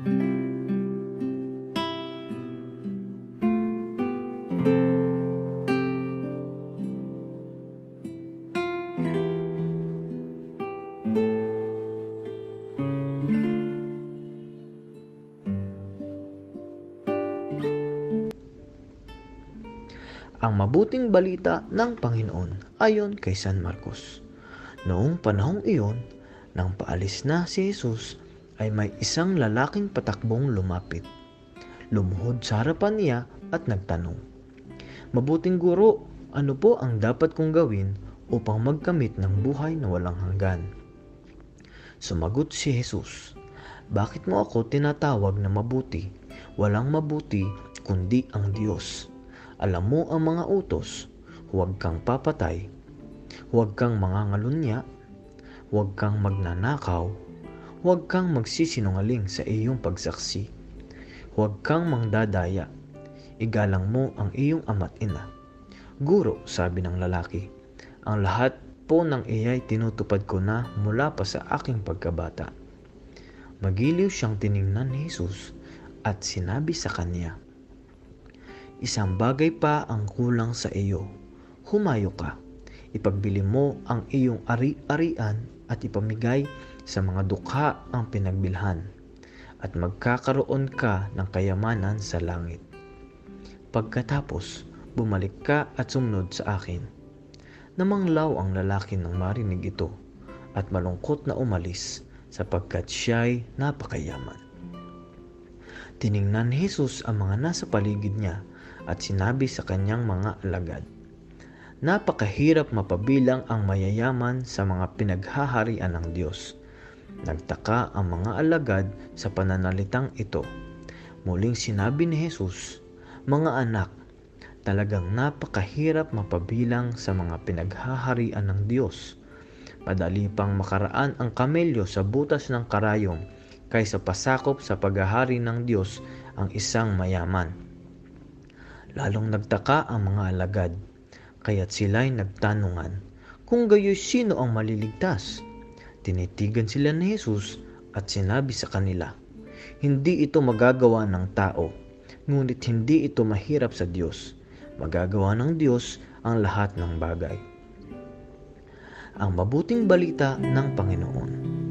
Ang mabuting balita ng Panginoon ayon kay San Marcos. Noong panahong iyon, nang paalis na si Jesus, ay may isang lalaking patakbong lumapit. Lumuhod sa harapan niya at nagtanong, "Mabuting guro, ano po ang dapat kong gawin upang magkamit ng buhay na walang hanggan?" Sumagot si Jesus, "Bakit mo ako tinatawag na mabuti? Walang mabuti kundi ang Diyos. Alam mo ang mga utos, huwag kang papatay, huwag kang mangangalunya, huwag kang magnanakaw, huwag kang magsisinungaling sa iyong pagsaksi, huwag kang mangdadaya, igalang mo ang iyong ama't ina." "Guro," sabi ng lalaki, "ang lahat po ng iyay tinutupad ko na mula pa sa aking pagkabata." Magiliw siyang tiningnan ni Jesus at sinabi sa kanya, "Isang bagay pa ang kulang sa iyo. Humayo ka, ipagbili mo ang iyong ari-arian at ipamigay sa mga dukha ang pinagbilhan, at magkakaroon ka ng kayamanan sa langit. Pagkatapos, bumalik ka at sumunod sa akin." Namanglaw ang lalaki nang marinig ito at malungkot na umalis sapagkat siya'y napakayaman. Tiningnan ni Jesus ang mga nasa paligid niya at sinabi sa kanyang mga alagad, "Napakahirap mapabilang ang mayayaman sa mga pinaghaharian ng Diyos." Nagtaka ang mga alagad sa pananalitang ito. Muling sinabi ni Jesus, "Mga anak, talagang napakahirap mapabilang sa mga pinaghaharian ng Diyos. Madali pang makaraan ang kamelyo sa butas ng karayom kaysa pasakop sa paghahari ng Diyos ang isang mayaman." Lalong nagtaka ang mga alagad, kaya't sila'y nagtanungan, kung gayo'y sino ang maliligtas? Tinitigan sila ni Jesus at sinabi sa kanila, "Hindi ito magagawa ng tao, ngunit hindi ito mahirap sa Diyos. Magagawa ng Diyos ang lahat ng bagay." Ang mabuting balita ng Panginoon.